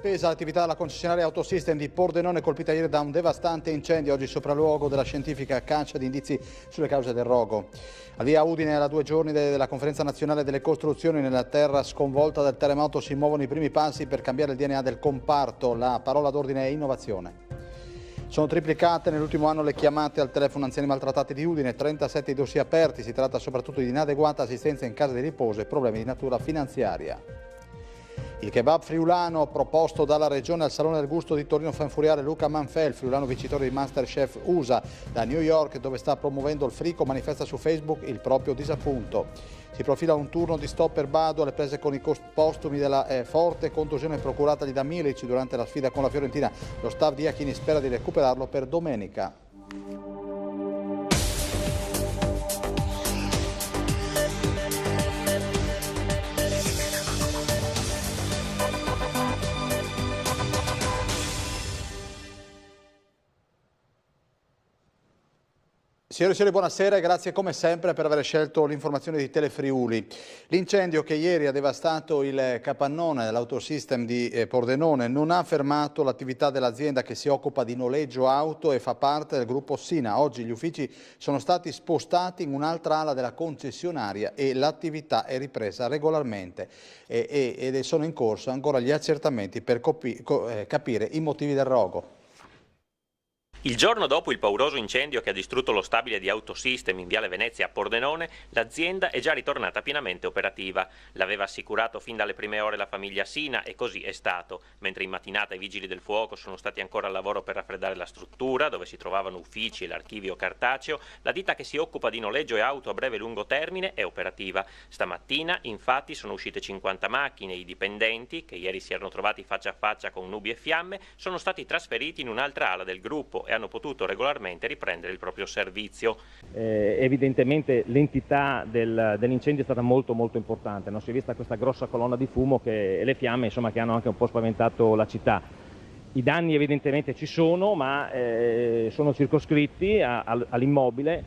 sospesa l'attività della concessionaria Autosystem di Pordenone, colpita ieri da un devastante incendio. Oggi sopralluogo della scientifica caccia di indizi sulle cause del rogo. Al via Udine, a 2 giorni della conferenza nazionale delle costruzioni, nella terra sconvolta dal terremoto si muovono i primi passi per cambiare il DNA del comparto. La parola d'ordine è innovazione. Sono triplicate nell'ultimo anno le chiamate al telefono anziani maltrattati di Udine, 37 i dossier aperti. Si tratta soprattutto di inadeguata assistenza in casa di riposo e problemi di natura finanziaria. Il kebab friulano proposto dalla Regione al Salone del Gusto di Torino fa infuriare Luca Manfel, friulano vincitore di Masterchef USA da New York, dove sta promuovendo il frico, manifesta su Facebook il proprio disappunto. Si profila un turno di stop per Bado alle prese con i postumi della forte contusione procuratagli da Milic durante la sfida con la Fiorentina. Lo staff di Achini spera di recuperarlo per domenica. Signore e signori, buonasera e grazie come sempre per aver scelto l'informazione di Telefriuli. L'incendio che ieri ha devastato il capannone dell'Autosystem di Pordenone non ha fermato l'attività dell'azienda che si occupa di noleggio auto e fa parte del gruppo Sina. Oggi gli uffici sono stati spostati in un'altra ala della concessionaria e l'attività è ripresa regolarmente ed sono in corso ancora gli accertamenti per capire i motivi del rogo. Il giorno dopo il pauroso incendio che ha distrutto lo stabile di Autosystem in Viale Venezia a Pordenone, l'azienda è già ritornata pienamente operativa. L'aveva assicurato fin dalle prime ore la famiglia Sina e così è stato. Mentre in mattinata i vigili del fuoco sono stati ancora al lavoro per raffreddare la struttura, dove si trovavano uffici e l'archivio cartaceo, la ditta che si occupa di noleggio e auto a breve e lungo termine è operativa. Stamattina, infatti, sono uscite 50 macchine e i dipendenti, che ieri si erano trovati faccia a faccia con nubi e fiamme, sono stati trasferiti in un'altra ala del gruppo e hanno potuto regolarmente riprendere il proprio servizio. Evidentemente l'entità dell'incendio è stata molto importante, non si è vista questa grossa colonna di fumo e le fiamme insomma, che hanno anche un po' spaventato la città. I danni evidentemente ci sono, ma sono circoscritti all'immobile.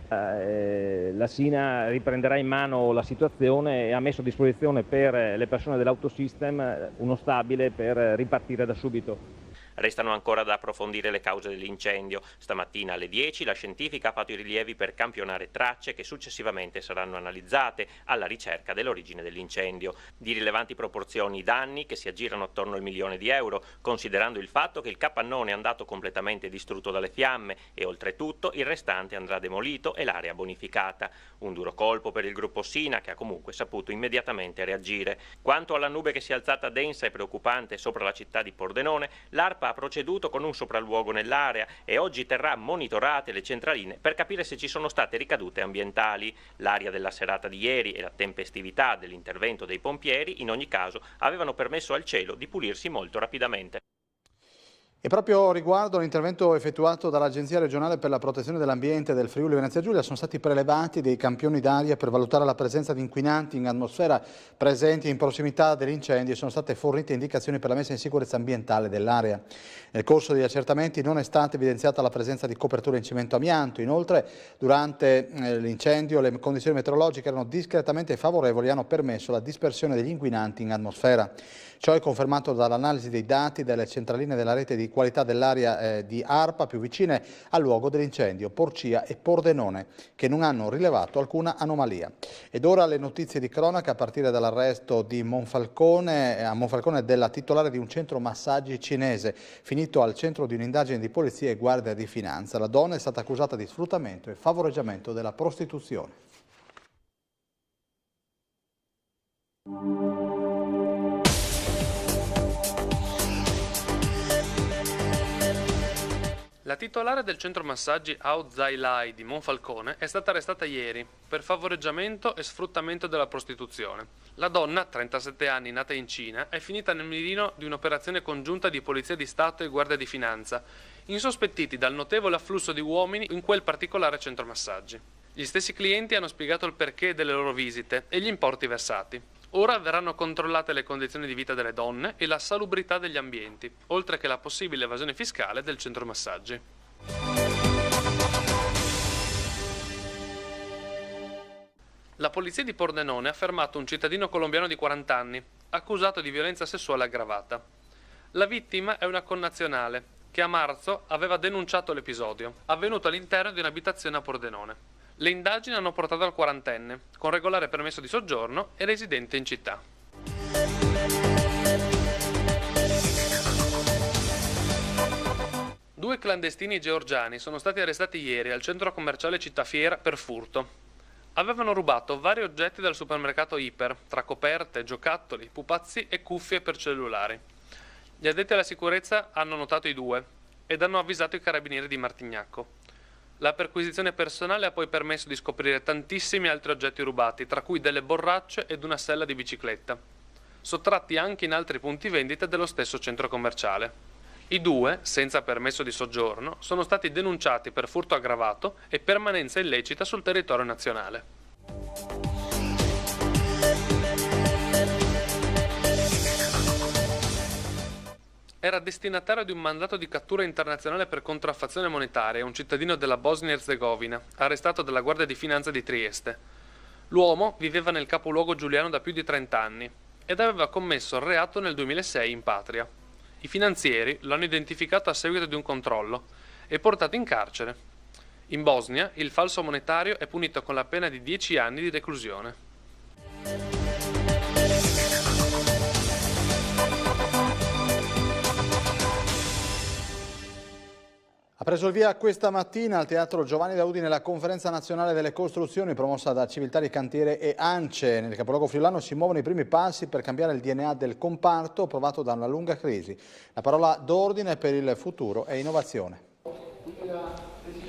La Sina riprenderà in mano la situazione e ha messo a disposizione per le persone dell'Autosystem uno stabile per ripartire da subito. Restano ancora da approfondire le cause dell'incendio. Stamattina alle 10 la scientifica ha fatto i rilievi per campionare tracce che successivamente saranno analizzate alla ricerca dell'origine dell'incendio. Di rilevanti proporzioni i danni, che si aggirano attorno al €1.000.000, considerando il fatto che il capannone è andato completamente distrutto dalle fiamme e oltretutto il restante andrà demolito e l'area bonificata. Un duro colpo per il gruppo Sina, che ha comunque saputo immediatamente reagire. Quanto alla nube che si è alzata densa e preoccupante sopra la città di Pordenone, l'ARPA ha proceduto con un sopralluogo nell'area e oggi terrà monitorate le centraline per capire se ci sono state ricadute ambientali. L'aria della serata di ieri e la tempestività dell'intervento dei pompieri in ogni caso avevano permesso al cielo di pulirsi molto rapidamente. E proprio riguardo all'intervento effettuato dall'Agenzia regionale per la protezione dell'ambiente del Friuli Venezia Giulia sono stati prelevati dei campioni d'aria per valutare la presenza di inquinanti in atmosfera presenti in prossimità dell'incendio e sono state fornite indicazioni per la messa in sicurezza ambientale dell'area. Nel corso degli accertamenti non è stata evidenziata la presenza di coperture in cemento amianto. Inoltre, durante l'incendio le condizioni meteorologiche erano discretamente favorevoli e hanno permesso la dispersione degli inquinanti in atmosfera. Ciò è confermato dall'analisi dei dati delle centraline della rete di qualità dell'aria di ARPA più vicine al luogo dell'incendio, Porcia e Pordenone, che non hanno rilevato alcuna anomalia. Ed ora le notizie di cronaca a partire dall'arresto di a Monfalcone della titolare di un centro massaggi cinese, finito al centro di un'indagine di polizia e guardia di finanza. La donna è stata accusata di sfruttamento e favoreggiamento della prostituzione. La titolare del centro massaggi Ao Zai Lai di Monfalcone è stata arrestata ieri per favoreggiamento e sfruttamento della prostituzione. La donna, 37 anni, nata in Cina, è finita nel mirino di un'operazione congiunta di Polizia di Stato e Guardia di Finanza, insospettiti dal notevole afflusso di uomini in quel particolare centro massaggi. Gli stessi clienti hanno spiegato il perché delle loro visite e gli importi versati. Ora verranno controllate le condizioni di vita delle donne e la salubrità degli ambienti, oltre che la possibile evasione fiscale del centro massaggi. La polizia di Pordenone ha fermato un cittadino colombiano di 40 anni, accusato di violenza sessuale aggravata. La vittima è una connazionale che a marzo aveva denunciato l'episodio, avvenuto all'interno di un'abitazione a Pordenone. Le indagini hanno portato al quarantenne, con regolare permesso di soggiorno e residente in città. Due clandestini georgiani sono stati arrestati ieri al centro commerciale Città Fiera per furto. Avevano rubato vari oggetti dal supermercato Iper, tra coperte, giocattoli, pupazzi e cuffie per cellulari. Gli addetti alla sicurezza hanno notato i due ed hanno avvisato i carabinieri di Martignacco. La perquisizione personale ha poi permesso di scoprire tantissimi altri oggetti rubati, tra cui delle borracce ed una sella di bicicletta, sottratti anche in altri punti vendita dello stesso centro commerciale. I due, senza permesso di soggiorno, sono stati denunciati per furto aggravato e permanenza illecita sul territorio nazionale. Era destinatario di un mandato di cattura internazionale per contraffazione monetaria un cittadino della Bosnia-Erzegovina, arrestato dalla Guardia di Finanza di Trieste. L'uomo viveva nel capoluogo giuliano da più di 30 anni ed aveva commesso il reato nel 2006 in patria. I finanzieri lo hanno identificato a seguito di un controllo e portato in carcere. In Bosnia il falso monetario è punito con la pena di 10 anni di reclusione. Ha preso il via questa mattina al Teatro Giovanni da Udine la Conferenza Nazionale delle Costruzioni promossa da Civiltà di Cantiere e ANCE. Nel capoluogo friulano si muovono i primi passi per cambiare il DNA del comparto provato da una lunga crisi. La parola d'ordine per il futuro è innovazione.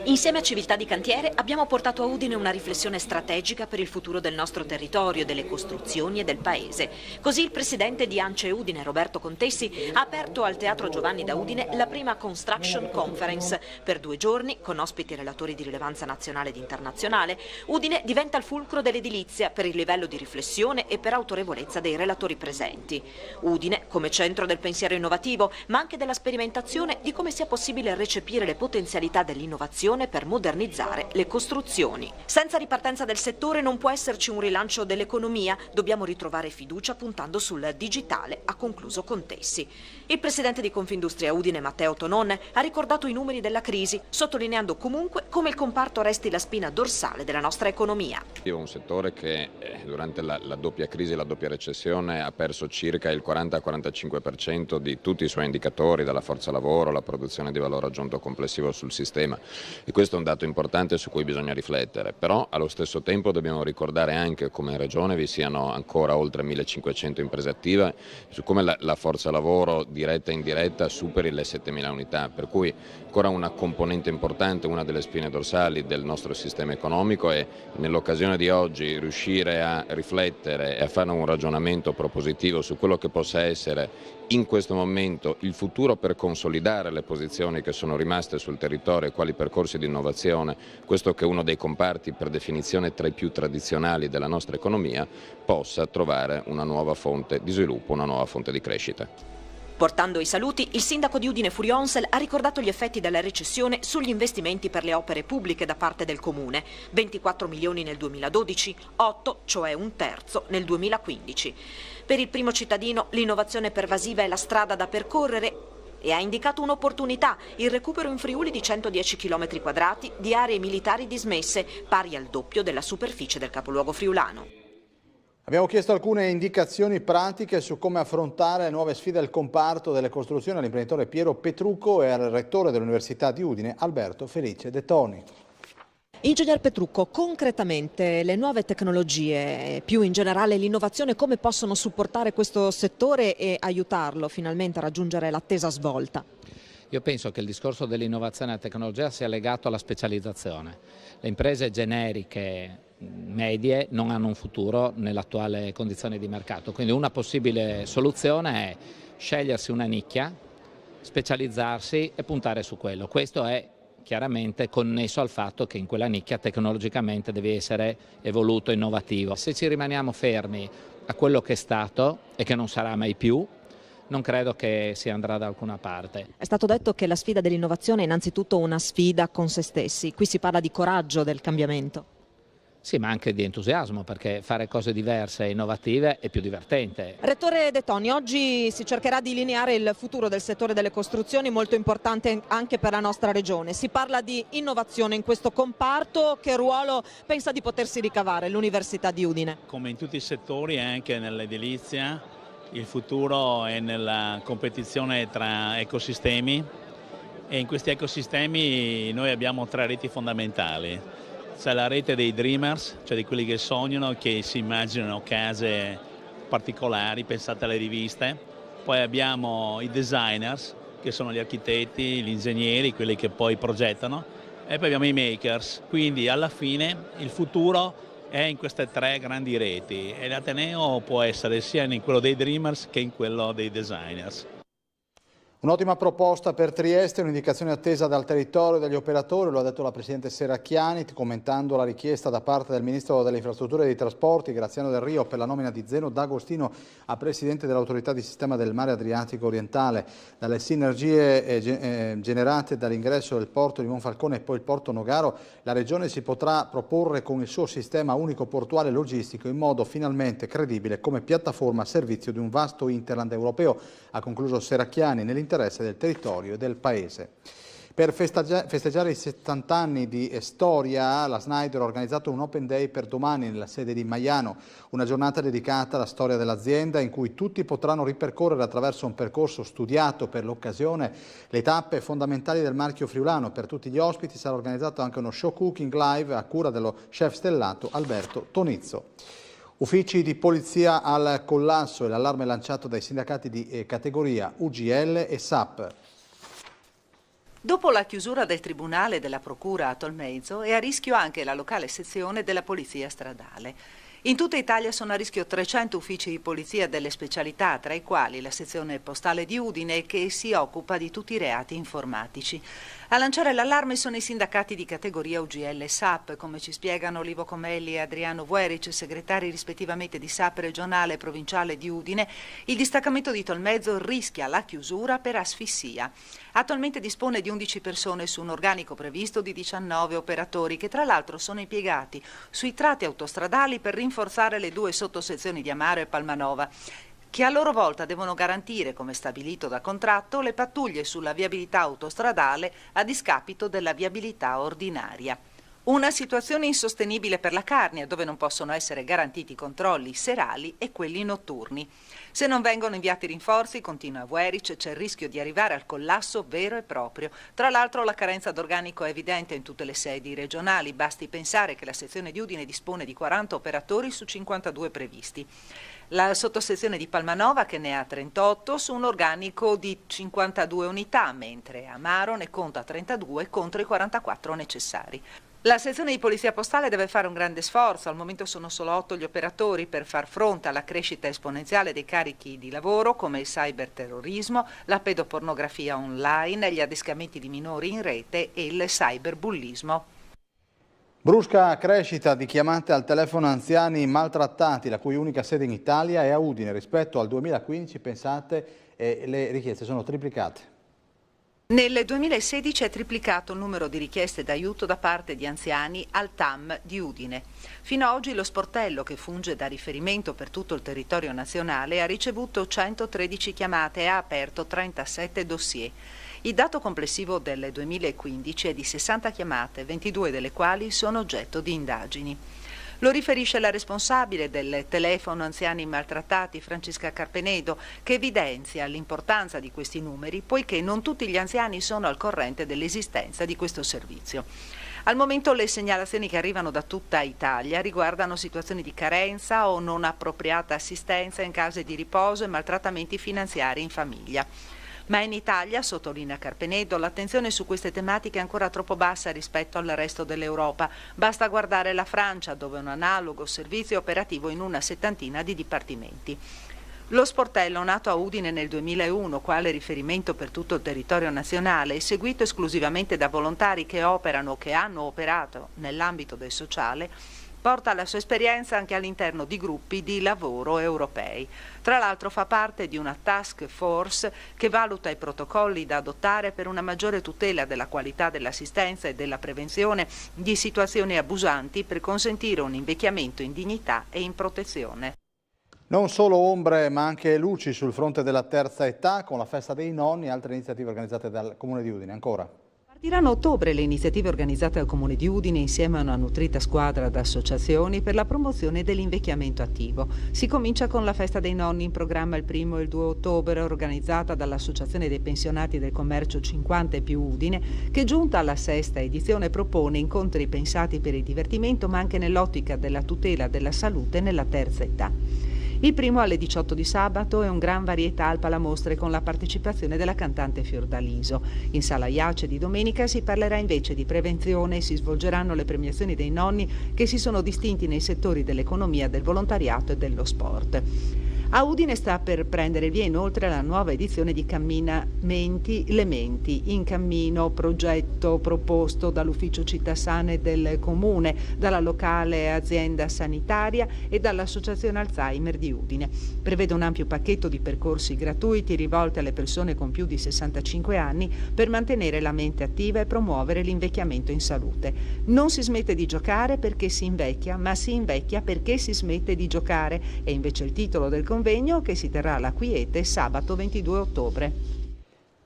Insieme a Civiltà di Cantiere abbiamo portato a Udine una riflessione strategica per il futuro del nostro territorio, delle costruzioni e del paese. Così il presidente di ANCE Udine, Roberto Contessi, ha aperto al Teatro Giovanni da Udine la prima Construction Conference. Per 2 giorni, con ospiti e relatori di rilevanza nazionale ed internazionale, Udine diventa il fulcro dell'edilizia per il livello di riflessione e per autorevolezza dei relatori presenti. Udine come centro del pensiero innovativo, ma anche della sperimentazione di come sia possibile recepire le potenzialità dell'innovazione per modernizzare le costruzioni. Senza ripartenza del settore non può esserci un rilancio dell'economia, dobbiamo ritrovare fiducia puntando sul digitale, ha concluso Contessi. Il presidente di Confindustria Udine, Matteo Tonon, ha ricordato i numeri della crisi, sottolineando comunque come il comparto resti la spina dorsale della nostra economia. È un settore che durante la doppia crisi e la doppia recessione ha perso circa il 40-45% di tutti i suoi indicatori, dalla forza lavoro, la produzione di valore aggiunto complessivo sul sistema. E questo è un dato importante su cui bisogna riflettere, però allo stesso tempo dobbiamo ricordare anche come in Regione vi siano ancora oltre 1500 imprese attive, su come la forza lavoro diretta e indiretta superi le 7000 unità, per cui ancora una componente importante, una delle spine dorsali del nostro sistema economico, e nell'occasione di oggi riuscire a riflettere e a fare un ragionamento propositivo su quello che possa essere in questo momento il futuro per consolidare le posizioni che sono rimaste sul territorio e quali percorsi di innovazione, questo che è uno dei comparti per definizione tra i più tradizionali della nostra economia, possa trovare una nuova fonte di sviluppo, una nuova fonte di crescita. Portando i saluti, il sindaco di Udine Furionsel ha ricordato gli effetti della recessione sugli investimenti per le opere pubbliche da parte del comune. 24 milioni nel 2012, 8, cioè un terzo, nel 2015. Per il primo cittadino l'innovazione pervasiva è la strada da percorrere e ha indicato un'opportunità, il recupero in Friuli di 110 km² di aree militari dismesse, pari al doppio della superficie del capoluogo friulano. Abbiamo chiesto alcune indicazioni pratiche su come affrontare le nuove sfide del comparto delle costruzioni all'imprenditore Piero Petrucco e al rettore dell'Università di Udine, Alberto Felice De Toni. Ingegner Petrucco, concretamente le nuove tecnologie, più in generale l'innovazione, come possono supportare questo settore e aiutarlo finalmente a raggiungere l'attesa svolta? Io penso che il discorso dell'innovazione e della tecnologia sia legato alla specializzazione. Le imprese generiche medie non hanno un futuro nell'attuale condizione di mercato, quindi una possibile soluzione è scegliersi una nicchia, specializzarsi e puntare su quello. Questo è chiaramente connesso al fatto che in quella nicchia tecnologicamente deve essere evoluto, innovativo. Se ci rimaniamo fermi a quello che è stato e che non sarà mai più, non credo che si andrà da alcuna parte. È stato detto che la sfida dell'innovazione è innanzitutto una sfida con se stessi, qui si parla di coraggio del cambiamento. Sì, ma anche di entusiasmo, perché fare cose diverse e innovative è più divertente. Rettore De Toni, oggi si cercherà di lineare il futuro del settore delle costruzioni, molto importante anche per la nostra regione. Si parla di innovazione in questo comparto. Che ruolo pensa di potersi ricavare l'Università di Udine? Come in tutti i settori, anche nell'edilizia, il futuro è nella competizione tra ecosistemi, e in questi ecosistemi noi abbiamo 3 reti fondamentali. C'è la rete dei dreamers, cioè di quelli che sognano, che si immaginano case particolari, pensate alle riviste. Poi abbiamo i designers, che sono gli architetti, gli ingegneri, quelli che poi progettano. E poi abbiamo i makers. Quindi alla fine il futuro è in queste 3 grandi reti e l'Ateneo può essere sia in quello dei dreamers che in quello dei designers. Un'ottima proposta per Trieste, un'indicazione attesa dal territorio e dagli operatori, lo ha detto la Presidente Serracchiani, commentando la richiesta da parte del Ministro delle Infrastrutture e dei Trasporti, Graziano Del Rio, per la nomina di Zeno D'Agostino a Presidente dell'Autorità di Sistema del Mare Adriatico Orientale. Dalle sinergie generate dall'ingresso del porto di Monfalcone e poi il porto Nogaro, la Regione si potrà proporre con il suo sistema unico portuale e logistico in modo finalmente credibile come piattaforma a servizio di un vasto interland europeo, ha concluso Serracchiani, nell'interesse del territorio e del Paese. Per festeggiare i 70 anni di storia, la Schneider ha organizzato un Open Day per domani nella sede di Maiano, una giornata dedicata alla storia dell'azienda in cui tutti potranno ripercorrere attraverso un percorso studiato per l'occasione le tappe fondamentali del marchio friulano. Per tutti gli ospiti sarà organizzato anche uno show cooking live a cura dello chef stellato Alberto Tonizzo. Uffici di polizia al collasso e l'allarme lanciato dai sindacati di categoria UGL e SAP. Dopo la chiusura del Tribunale e della Procura a Tolmezzo è a rischio anche la locale sezione della Polizia Stradale. In tutta Italia sono a rischio 300 uffici di polizia delle specialità, tra i quali la sezione postale di Udine, che si occupa di tutti i reati informatici. A lanciare l'allarme sono i sindacati di categoria UGL e SAP, come ci spiegano Olivo Comelli e Adriano Vueric, segretari rispettivamente di SAP regionale e provinciale di Udine. Il distaccamento di Tolmezzo rischia la chiusura per asfissia. Attualmente dispone di 11 persone su un organico previsto di 19 operatori che tra l'altro sono impiegati sui tratti autostradali per rinforzare le 2 sottosezioni di Amaro e Palmanova, che a loro volta devono garantire, come stabilito da contratto, le pattuglie sulla viabilità autostradale a discapito della viabilità ordinaria. Una situazione insostenibile per la Carnia, dove non possono essere garantiti controlli serali e quelli notturni. Se non vengono inviati rinforzi, continua Vueric, c'è il rischio di arrivare al collasso vero e proprio. Tra l'altro la carenza d'organico è evidente in tutte le sedi regionali, basti pensare che la sezione di Udine dispone di 40 operatori su 52 previsti. La sottosezione di Palmanova, che ne ha 38, su un organico di 52 unità, mentre Amaro ne conta 32 contro i 44 necessari. La sezione di polizia postale deve fare un grande sforzo, al momento sono solo 8 gli operatori per far fronte alla crescita esponenziale dei carichi di lavoro come il cyberterrorismo, la pedopornografia online, gli adescamenti di minori in rete e il cyberbullismo. Brusca crescita di chiamate al telefono anziani maltrattati, la cui unica sede in Italia è a Udine. Rispetto al 2015, pensate, le richieste sono triplicate. Nel 2016 è triplicato il numero di richieste d'aiuto da parte di anziani al TAM di Udine. Fino ad oggi lo sportello, che funge da riferimento per tutto il territorio nazionale, ha ricevuto 113 chiamate e ha aperto 37 dossier. Il dato complessivo del 2015 è di 60 chiamate, 22 delle quali sono oggetto di indagini. Lo riferisce la responsabile del telefono anziani maltrattati, Francesca Carpenedo, che evidenzia l'importanza di questi numeri, poiché non tutti gli anziani sono al corrente dell'esistenza di questo servizio. Al momento le segnalazioni che arrivano da tutta Italia riguardano situazioni di carenza o non appropriata assistenza in case di riposo e maltrattamenti finanziari in famiglia. Ma in Italia, sottolinea Carpenedo, l'attenzione su queste tematiche è ancora troppo bassa rispetto al resto dell'Europa. Basta guardare la Francia, dove un analogo servizio è operativo in una 70ina di dipartimenti. Lo sportello, nato a Udine nel 2001, quale riferimento per tutto il territorio nazionale, è seguito esclusivamente da volontari che operano o che hanno operato nell'ambito del sociale, Porta la sua esperienza anche all'interno di gruppi di lavoro europei. Tra l'altro fa parte di una task force che valuta i protocolli da adottare per una maggiore tutela della qualità dell'assistenza e della prevenzione di situazioni abusanti per consentire un invecchiamento in dignità e in protezione. Non solo ombre ma anche luci sul fronte della terza età con la festa dei nonni e altre iniziative organizzate dal Comune di Udine. Ancora. Partiranno a ottobre le iniziative organizzate dal Comune di Udine insieme a una nutrita squadra di associazioni per la promozione dell'invecchiamento attivo. Si comincia con la festa dei nonni in programma il 1° e il 2 ottobre organizzata dall'Associazione dei Pensionati del Commercio 50 e più Udine che giunta alla 6ª edizione propone incontri pensati per il divertimento ma anche nell'ottica della tutela della salute nella terza età. Il primo alle 18 di sabato è un gran varietà al palamostre con la partecipazione della cantante Fiordaliso. In Sala Iace di domenica si parlerà invece di prevenzione e si svolgeranno le premiazioni dei nonni che si sono distinti nei settori dell'economia, del volontariato e dello sport. A Udine sta per prendere il via inoltre la nuova edizione di Camminamenti le Menti, in cammino, progetto proposto dall'Ufficio Città Sane del Comune, dalla locale azienda sanitaria e dall'Associazione Alzheimer di Udine. Prevede un ampio pacchetto di percorsi gratuiti rivolti alle persone con più di 65 anni per mantenere la mente attiva e promuovere l'invecchiamento in salute. Non si smette di giocare perché si invecchia, ma si invecchia perché si smette di giocare, è invece il titolo del convegno che si terrà alla Quiete sabato 22 ottobre.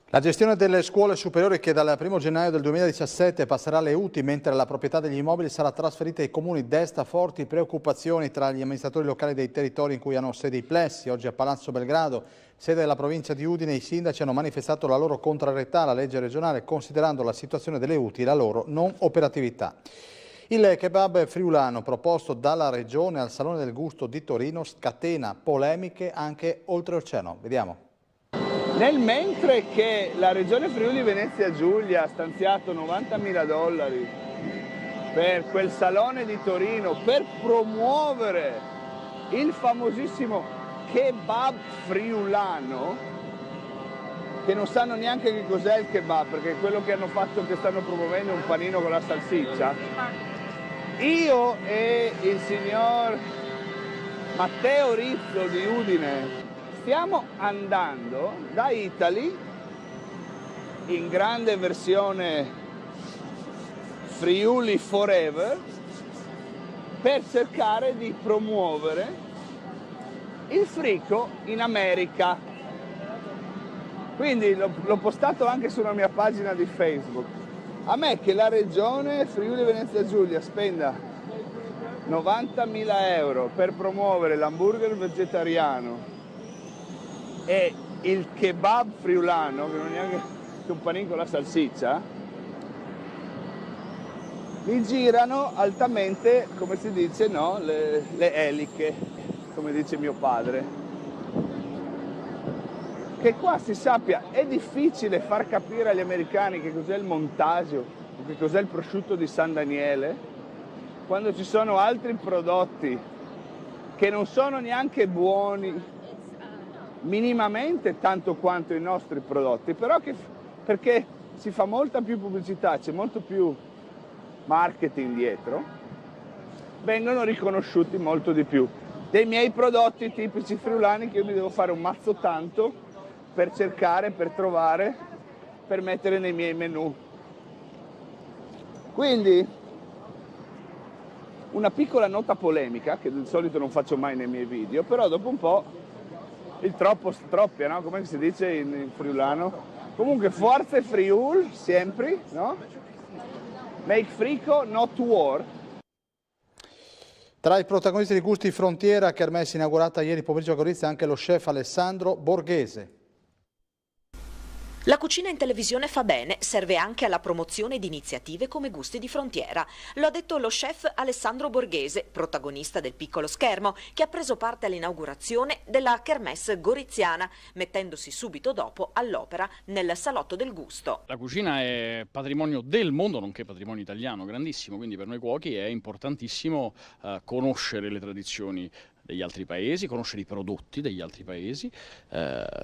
La gestione delle scuole superiori che dal 1° gennaio del 2017 passerà alle UTI mentre la proprietà degli immobili sarà trasferita ai comuni desta forti preoccupazioni tra gli amministratori locali dei territori in cui hanno sede i plessi. Oggi a Palazzo Belgrado, sede della provincia di Udine, i sindaci hanno manifestato la loro contrarietà alla legge regionale considerando la situazione delle UTI e la loro non operatività. Il kebab friulano proposto dalla Regione al Salone del Gusto di Torino scatena polemiche anche oltreoceano. Vediamo. Nel mentre che la Regione Friuli Venezia Giulia ha stanziato $90.000 per quel Salone di Torino per promuovere il famosissimo kebab friulano, che non sanno neanche che cos'è il kebab, perché quello che hanno fatto, che stanno promuovendo è un panino con la salsiccia. Io e il signor Matteo Rizzo di Udine stiamo andando da Italy in grande versione Friuli Forever per cercare di promuovere il frico in America. Quindi l'ho postato anche sulla mia pagina di Facebook. A me che la Regione Friuli Venezia Giulia spenda €90.000 per promuovere l'hamburger vegetariano e il kebab friulano, che non è neanche un panino con la salsiccia, mi girano altamente, come si dice, no? le eliche, come dice mio padre. Che qua si sappia, è difficile far capire agli americani che cos'è il montaggio, che cos'è il prosciutto di San Daniele, quando ci sono altri prodotti che non sono neanche buoni minimamente tanto quanto i nostri prodotti, però perché si fa molta più pubblicità, c'è molto più marketing dietro, vengono riconosciuti molto di più. Dei miei prodotti tipici friulani che io mi devo fare un mazzo tanto per cercare, per trovare, per mettere nei miei menù. Quindi una piccola nota polemica, che di solito non faccio mai nei miei video, però dopo un po' il troppo stroppia, no? Come si dice in friulano? Comunque forza Friul, sempre, no? Make frico, not war. Tra i protagonisti di Gusti Frontiera, kermesse inaugurata ieri pomeriggio a Gorizia, anche lo chef Alessandro Borghese. La cucina in televisione fa bene, serve anche alla promozione di iniziative come Gusti di Frontiera. Lo ha detto lo chef Alessandro Borghese, protagonista del piccolo schermo, che ha preso parte all'inaugurazione della kermesse goriziana, mettendosi subito dopo all'opera nel Salotto del Gusto. La cucina è patrimonio del mondo, nonché patrimonio italiano, grandissimo, quindi per noi cuochi è importantissimo conoscere le tradizioni degli altri paesi, conoscere i prodotti degli altri paesi,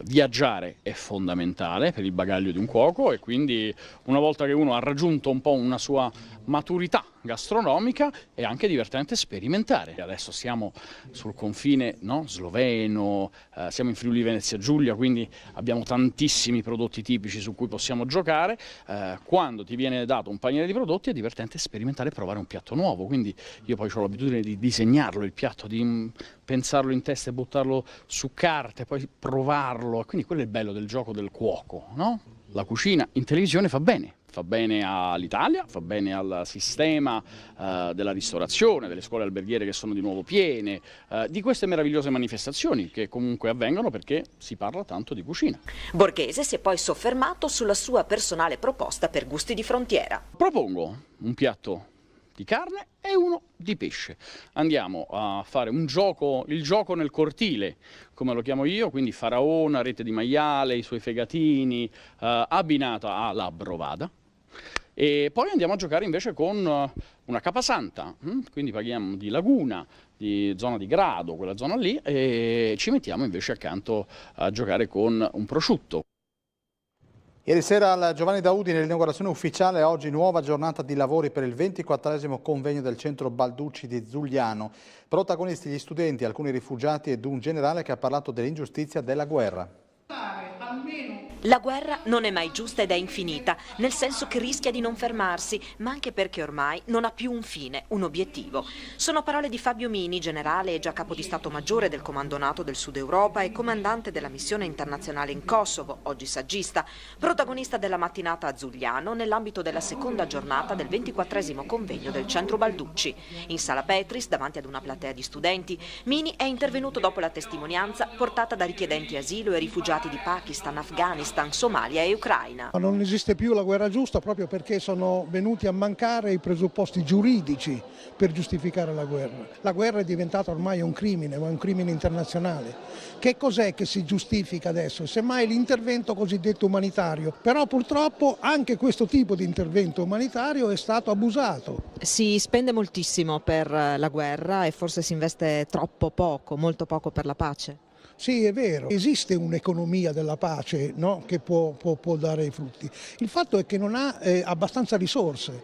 viaggiare è fondamentale per il bagaglio di un cuoco e quindi una volta che uno ha raggiunto un po' una sua maturità gastronomica, è anche divertente sperimentare. Adesso siamo sul confine, no, sloveno, siamo in Friuli Venezia Giulia, quindi abbiamo tantissimi prodotti tipici su cui possiamo giocare. Quando ti viene dato un paniere di prodotti è divertente sperimentare e provare un piatto nuovo, quindi io poi ho l'abitudine di disegnarlo il piatto, di pensarlo in testa e buttarlo su carta e poi provarlo, quindi quello è il bello del gioco del cuoco, no? La cucina in televisione fa bene all'Italia, fa bene al sistema della ristorazione, delle scuole alberghiere che sono di nuovo piene, di queste meravigliose manifestazioni che comunque avvengono perché si parla tanto di cucina. Borghese si è poi soffermato sulla sua personale proposta per gusti di frontiera. Propongo un piatto di carne e uno di pesce. Andiamo a fare un gioco, il gioco nel cortile, come lo chiamo io, quindi faraona, rete di maiale, i suoi fegatini, abbinata alla brovada. E poi andiamo a giocare invece con una capasanta, quindi parliamo di laguna, di zona di grado, quella zona lì, e ci mettiamo invece accanto a giocare con un prosciutto. Ieri sera al Giovanni da Udine l'inaugurazione ufficiale, oggi nuova giornata di lavori per il 24esimo convegno del centro Balducci di Zugliano. Protagonisti gli studenti, alcuni rifugiati ed un generale che ha parlato dell'ingiustizia della guerra. La guerra non è mai giusta ed è infinita, nel senso che rischia di non fermarsi, ma anche perché ormai non ha più un fine, un obiettivo. Sono parole di Fabio Mini, generale e già capo di Stato Maggiore del Comando NATO del Sud Europa e comandante della missione internazionale in Kosovo, oggi saggista, protagonista della mattinata a Zugliano nell'ambito della seconda giornata del 24esimo convegno del centro Balducci. In Sala Petris, davanti ad una platea di studenti, Mini è intervenuto dopo la testimonianza portata da richiedenti asilo e rifugiati di Pakistan, Afghanistan, Somalia e Ucraina. Non esiste più la guerra giusta proprio perché sono venuti a mancare i presupposti giuridici per giustificare la guerra. La guerra è diventata ormai un crimine, ma un crimine internazionale. Che cos'è che si giustifica adesso? Semmai l'intervento cosiddetto umanitario, però purtroppo anche questo tipo di intervento umanitario è stato abusato. Si spende moltissimo per la guerra e forse si investe troppo poco, molto poco per la pace. Sì, è vero, esiste un'economia della pace, no? Che può dare i frutti. Il fatto è che non ha abbastanza risorse.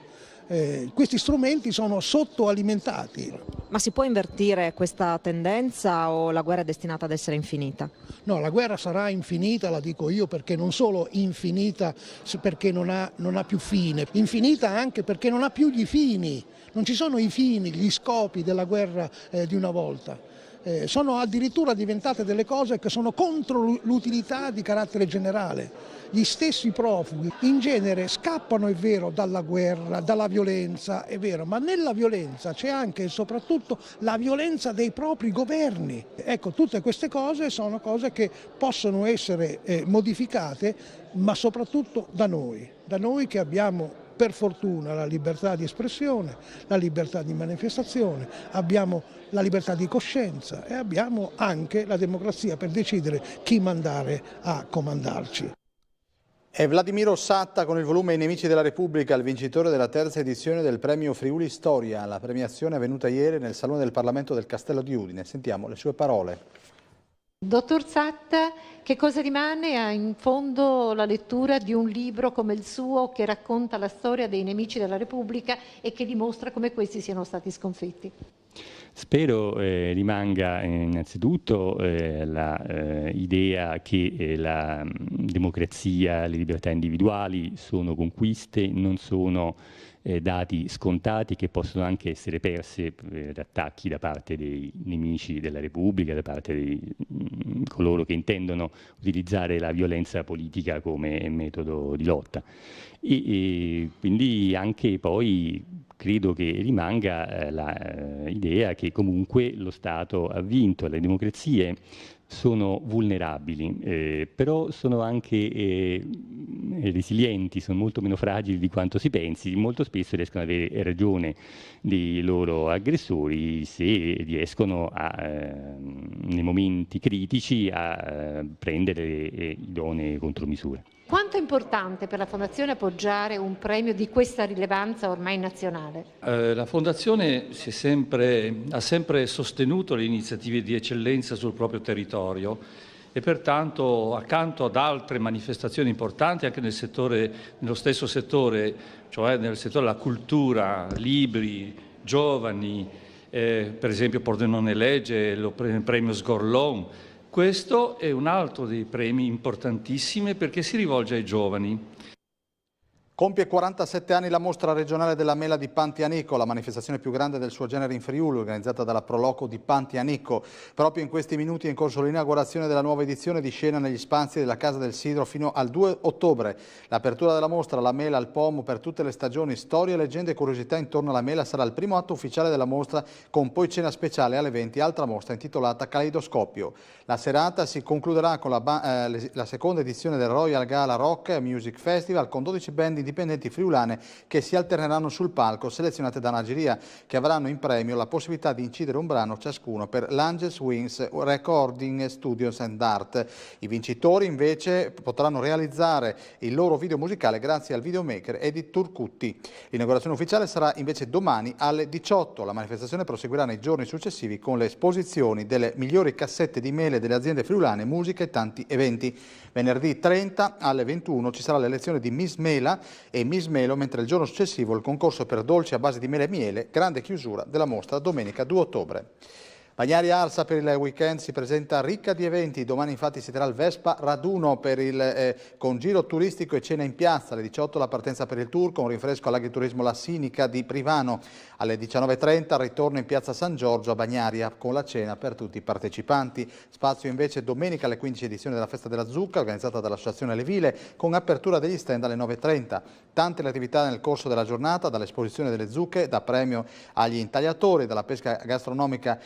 Questi strumenti sono sottoalimentati. Ma si può invertire questa tendenza o la guerra è destinata ad essere infinita? No, la guerra sarà infinita, la dico io, perché non solo infinita perché non ha più fine, infinita anche perché non ha più gli fini. Non ci sono i fini, gli scopi della guerra di una volta. Sono addirittura diventate delle cose che sono contro l'utilità di carattere generale. Gli stessi profughi in genere scappano, è vero, dalla guerra, dalla violenza, è vero, ma nella violenza c'è anche e soprattutto la violenza dei propri governi. Ecco, tutte queste cose sono cose che possono essere modificate, ma soprattutto da noi che abbiamo per fortuna la libertà di espressione, la libertà di manifestazione, abbiamo la libertà di coscienza e abbiamo anche la democrazia per decidere chi mandare a comandarci. È Vladimiro Satta con il volume I nemici della Repubblica, il vincitore della terza edizione del premio Friuli Storia. La premiazione è avvenuta ieri nel Salone del Parlamento del Castello di Udine. Sentiamo le sue parole. Dottor Satta, che cosa rimane in fondo la lettura di un libro come il suo che racconta la storia dei nemici della Repubblica e che dimostra come questi siano stati sconfitti? Spero rimanga innanzitutto l'idea che la democrazia, le libertà individuali sono conquiste, non sono dati scontati che possono anche essere perse per attacchi da parte dei nemici della Repubblica, da parte di coloro che intendono utilizzare la violenza politica come metodo di lotta. E quindi anche poi credo che rimanga l'idea che comunque lo Stato ha vinto, le democrazie sono vulnerabili, però sono anche resilienti, sono molto meno fragili di quanto si pensi, molto spesso riescono ad avere ragione dei loro aggressori se riescono nei momenti critici a prendere le idonee contromisure. Quanto è importante per la Fondazione appoggiare un premio di questa rilevanza ormai nazionale? La Fondazione ha sempre sostenuto le iniziative di eccellenza sul proprio territorio e pertanto accanto ad altre manifestazioni importanti anche nello stesso settore, cioè nel settore della cultura, libri, giovani, per esempio Pordenone legge, il premio Sgorlon. Questo è un altro dei premi importantissimi perché si rivolge ai giovani. Compie 47 anni la mostra regionale della mela di Pantianico, la manifestazione più grande del suo genere in Friuli, organizzata dalla Proloco di Pantianico. Proprio in questi minuti è in corso l'inaugurazione della nuova edizione di scena negli spazi della Casa del Sidro fino al 2 ottobre. L'apertura della mostra La mela al pomo per tutte le stagioni, storie, leggende e curiosità intorno alla mela sarà il primo atto ufficiale della mostra, con poi cena speciale alle 20, altra mostra intitolata Caleidoscopio. La serata si concluderà con la seconda edizione del Royal Gala Rock Music Festival con 12 band indipendenti friulane che si alterneranno sul palco, selezionate da una giuria, che avranno in premio la possibilità di incidere un brano ciascuno per l'Angels Wings Recording Studios and Art. I vincitori invece potranno realizzare il loro video musicale grazie al videomaker Edith Turcutti. L'inaugurazione ufficiale sarà invece domani alle 18. La manifestazione proseguirà nei giorni successivi con le esposizioni delle migliori cassette di mele delle aziende friulane, musica e tanti eventi. Venerdì 30 alle 21 ci sarà l'elezione di Miss Mela e Miss Melo, mentre il giorno successivo il concorso per dolci a base di mele e miele, grande chiusura della mostra domenica 2 ottobre. Bagnari Arsa per il weekend si presenta ricca di eventi, domani infatti si terrà il Vespa Raduno con giro turistico e cena in piazza, alle 18 la partenza per il tour con rinfresco all'agriturismo La Sinica di Privano, alle 19.30 il ritorno in piazza San Giorgio a Bagnaria con la cena per tutti i partecipanti. Spazio invece domenica alle 15 edizione della Festa della Zucca organizzata dall'Associazione Le Vile con apertura degli stand alle 9.30. Tante le attività nel corso della giornata, dall'esposizione delle zucche, da premio agli intagliatori, dalla pesca gastronomica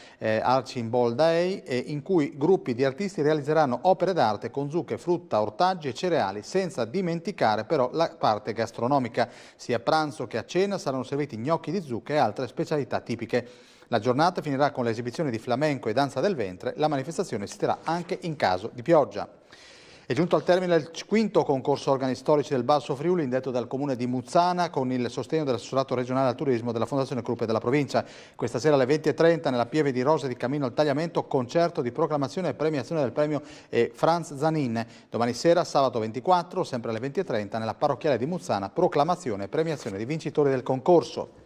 Archibald Day, in cui gruppi di artisti realizzeranno opere d'arte con zucche, frutta, ortaggi e cereali, senza dimenticare però la parte gastronomica. Sia a pranzo che a cena saranno serviti gnocchi di zucche e altre specialità tipiche. La giornata finirà con l'esibizione di flamenco e danza del ventre. La manifestazione si terrà anche in caso di pioggia. È giunto al termine il quinto concorso organi storici del Basso Friuli, indetto dal Comune di Muzzana, con il sostegno dell'Assessorato regionale al turismo della Fondazione Krupp della provincia. Questa sera alle 20.30 nella Pieve di Rose di Camino al Tagliamento, concerto di proclamazione e premiazione del premio Franz Zanin. Domani sera, sabato 24, sempre alle 20.30, nella parrocchiale di Muzzana, proclamazione e premiazione di vincitori del concorso.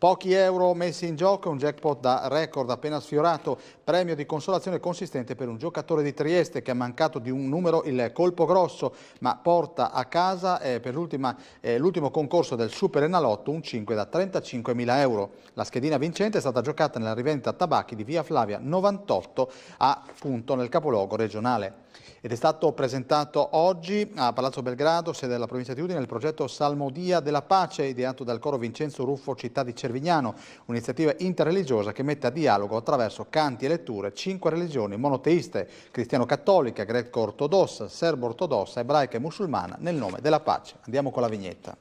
Pochi euro messi in gioco, un jackpot da record appena sfiorato, premio di consolazione consistente per un giocatore di Trieste che ha mancato di un numero il colpo grosso, ma porta a casa per l'ultimo concorso del Super Enalotto un 5 da 35.000 euro. La schedina vincente è stata giocata nella rivendita tabacchi di Via Flavia 98 appunto nel capoluogo regionale. Ed è stato presentato oggi a Palazzo Belgrado, sede della provincia di Udine, il progetto Salmodia della Pace, ideato dal coro Vincenzo Ruffo Città di Cervignano, un'iniziativa interreligiosa che mette a dialogo attraverso canti e letture 5 religioni monoteiste, cristiano-cattolica, greco-ortodossa, serbo-ortodossa, ebraica e musulmana, nel nome della pace. Andiamo con la vignetta.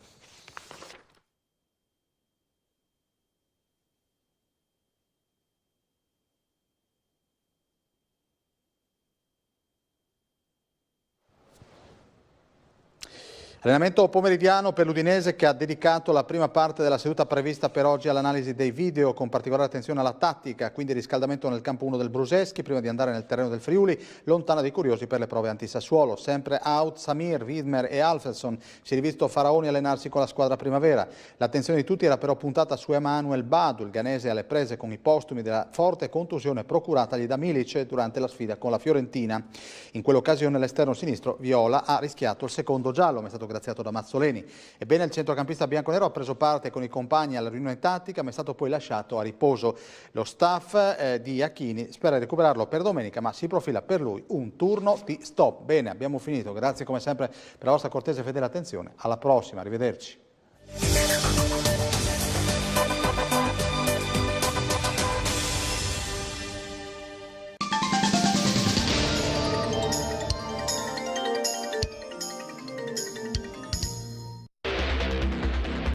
Allenamento pomeridiano per l'Udinese che ha dedicato la prima parte della seduta prevista per oggi all'analisi dei video con particolare attenzione alla tattica, quindi riscaldamento nel campo 1 del Bruseschi prima di andare nel terreno del Friuli, lontana dei curiosi per le prove anti-Sassuolo. Sempre out Samir, Widmer e Alfredson, si è rivisto Faraoni allenarsi con la squadra primavera. L'attenzione di tutti era però puntata su Emanuel Badu, il ghanese alle prese con i postumi della forte contusione procuratagli da Milic durante la sfida con la Fiorentina. In quell'occasione l'esterno sinistro Viola ha rischiato il secondo giallo, ma è stato graziato da Mazzoleni. Ebbene, il centrocampista bianconero ha preso parte con i compagni alla riunione tattica, ma è stato poi lasciato a riposo. Lo staff di Iachini spera di recuperarlo per domenica, ma si profila per lui un turno di stop. Bene, abbiamo finito. Grazie come sempre per la vostra cortese e fedele attenzione. Alla prossima, arrivederci.